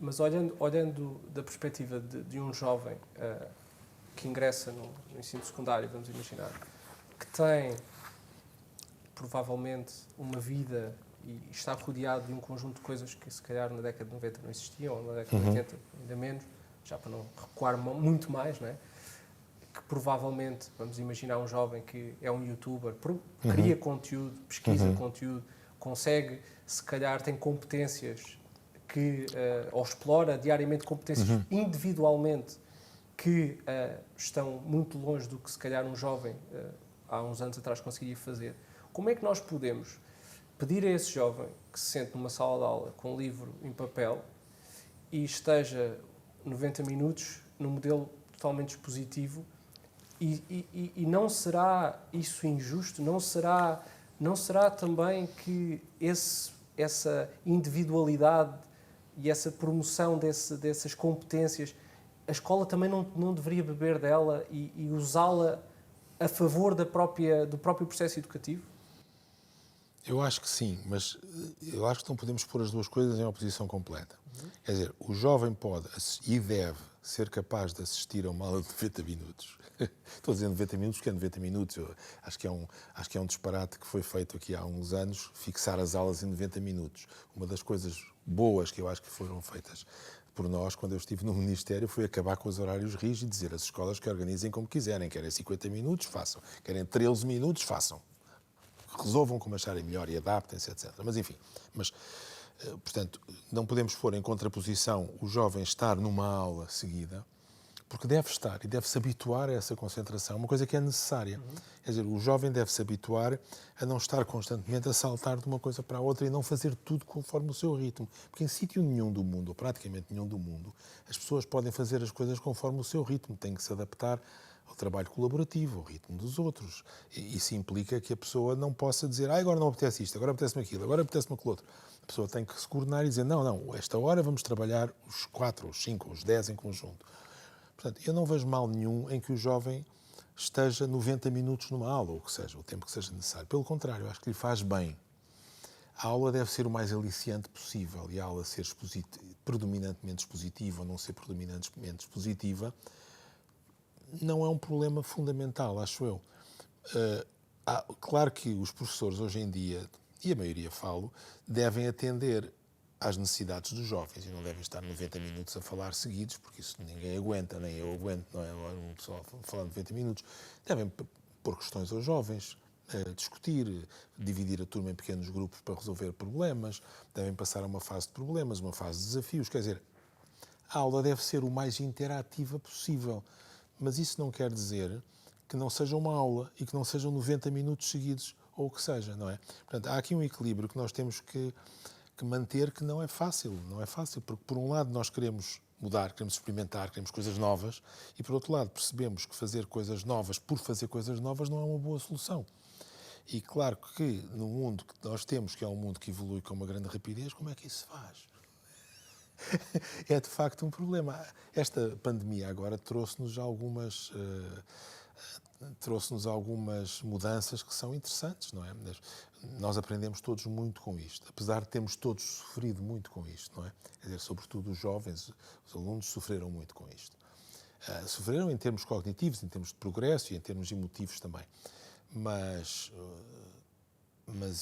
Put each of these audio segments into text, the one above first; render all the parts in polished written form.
Mas olhando da perspectiva de um jovem que ingressa no ensino secundário, vamos imaginar, que tem provavelmente uma vida e está rodeado de um conjunto de coisas que se calhar na década de 90 não existiam, ou na década de 80 ainda menos, já para não recuar muito mais, não é? Que provavelmente, vamos imaginar um jovem que é um youtuber, cria conteúdo, pesquisa conteúdo, consegue, se calhar tem competências que, ou explora diariamente competências individualmente que estão muito longe do que se calhar um jovem há uns anos atrás conseguia fazer. Como é que nós podemos pedir a esse jovem que se sente numa sala de aula com um livro em papel e esteja 90 minutos num modelo totalmente expositivo e não será isso injusto? Não será também que essa individualidade e essa promoção dessas competências, a escola também não deveria beber dela e usá-la a favor do próprio processo educativo? Eu acho que sim, mas eu acho que não podemos pôr as duas coisas em oposição completa. Quer dizer, o jovem pode e deve ser capaz de assistir a uma aula de 90 minutos. Estou a dizer 90 minutos porque é 90 minutos. Eu acho que é um disparate que foi feito aqui há uns anos, fixar as aulas em 90 minutos. Uma das coisas boas que eu acho que foram feitas por nós, quando eu estive no Ministério, foi acabar com os horários rígidos e dizer às escolas que organizem como quiserem. Querem 50 minutos, façam. Querem 13 minutos, façam. Resolvam como acharem melhor e adaptem-se, etc. Mas, enfim, portanto, não podemos pôr em contraposição o jovem estar numa aula seguida, porque deve estar e deve-se habituar a essa concentração, uma coisa que é necessária. Quer dizer, o jovem deve-se habituar a não estar constantemente a saltar de uma coisa para a outra e não fazer tudo conforme o seu ritmo. Porque em sítio nenhum do mundo, ou praticamente nenhum do mundo, as pessoas podem fazer as coisas conforme o seu ritmo, têm que se adaptar ao trabalho colaborativo, ao ritmo dos outros. E isso implica que a pessoa não possa dizer agora não apetece isto, agora apetece-me aquilo, agora apetece-me aquilo outro. A pessoa tem que se coordenar e dizer não, esta hora vamos trabalhar os 4, os 5, os 10 em conjunto. Portanto, eu não vejo mal nenhum em que o jovem esteja 90 minutos numa aula, ou que seja, o tempo que seja necessário. Pelo contrário, acho que lhe faz bem. A aula deve ser o mais aliciante possível e a aula ser predominantemente expositiva ou não ser predominantemente expositiva não é um problema fundamental, acho eu. Claro que os professores hoje em dia, e a maioria falo, devem atender às necessidades dos jovens e não devem estar 90 minutos a falar seguidos, porque isso ninguém aguenta, nem eu aguento, não é? Um pessoal falar 90 minutos. Devem pôr questões aos jovens, discutir, dividir a turma em pequenos grupos para resolver problemas, devem passar a uma fase de problemas, uma fase de desafios. Quer dizer, a aula deve ser o mais interativa possível. Mas isso não quer dizer que não seja uma aula e que não sejam 90 minutos seguidos, ou o que seja, não é? Portanto, há aqui um equilíbrio que nós temos que manter, que não é fácil, porque por um lado nós queremos mudar, queremos experimentar, queremos coisas novas, e por outro lado percebemos que fazer coisas novas por fazer coisas novas não é uma boa solução. E claro que no mundo que nós temos, que é um mundo que evolui com uma grande rapidez, como é que isso se faz? É de facto um problema. Esta pandemia agora trouxe-nos algumas mudanças que são interessantes, não é? Nós aprendemos todos muito com isto, apesar de termos todos sofrido muito com isto, não é? Quer dizer, sobretudo os jovens, os alunos sofreram muito com isto. Sofreram em termos cognitivos, em termos de progresso e em termos emotivos também. Mas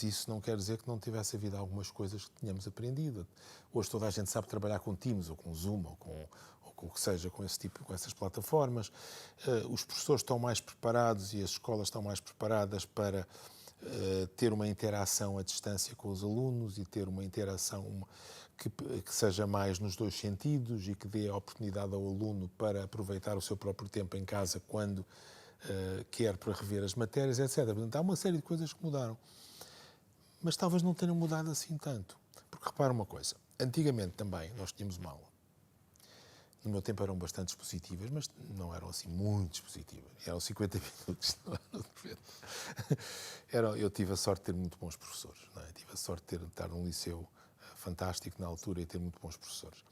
isso não quer dizer que não tivesse havido algumas coisas que tínhamos aprendido. Hoje toda a gente sabe trabalhar com Teams, ou com Zoom, ou com o que seja, com essas plataformas. Os professores estão mais preparados e as escolas estão mais preparadas para ter uma interação à distância com os alunos e ter uma interação que seja mais nos dois sentidos e que dê a oportunidade ao aluno para aproveitar o seu próprio tempo em casa quando quer para rever as matérias, etc. Portanto, há uma série de coisas que mudaram. Mas talvez não tenham mudado assim tanto. Porque repara uma coisa, antigamente também nós tínhamos uma aula. No meu tempo eram bastante expositivas, mas não eram assim muito expositivas. Eram 50 minutos, não eram 90. Eu tive a sorte de ter muito bons professores. Não é? Tive a sorte de estar num liceu fantástico na altura e ter muito bons professores.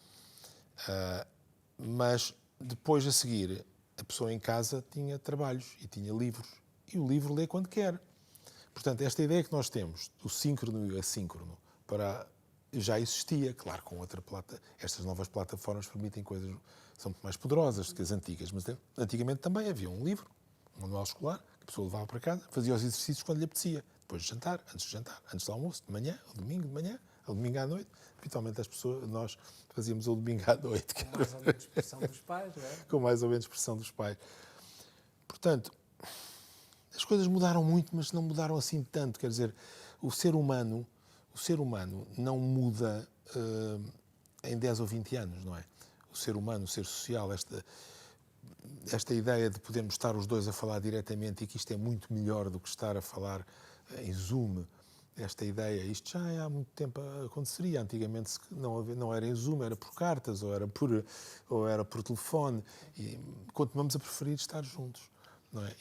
Mas depois a seguir, a pessoa em casa tinha trabalhos e tinha livros. E o livro lê quando quer. Portanto, esta ideia que nós temos do síncrono e o assíncrono para já existia, claro, com outra plata. Estas novas plataformas permitem coisas, são muito mais poderosas do que as antigas, mas antigamente também havia um livro, um manual escolar, que a pessoa levava para casa, fazia os exercícios quando lhe apetecia, depois de jantar, antes do almoço, de manhã, ao domingo de manhã, ao domingo à noite. Habitualmente nós fazíamos o domingo à noite. Com mais ou menos pressão dos pais, não é? Com mais ou menos pressão dos pais. Portanto, as coisas mudaram muito, mas não mudaram assim tanto. Quer dizer, o ser humano não muda em 10 ou 20 anos, não é? O ser humano, o ser social, esta ideia de podermos estar os dois a falar diretamente e que isto é muito melhor do que estar a falar em Zoom, esta ideia, isto já há muito tempo aconteceria. Antigamente não era em Zoom, era por cartas ou era por telefone. E continuamos a preferir estar juntos. Não é?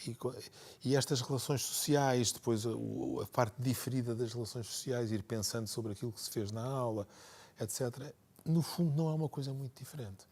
E estas relações sociais, depois a parte diferida das relações sociais, ir pensando sobre aquilo que se fez na aula, etc., no fundo não é uma coisa muito diferente.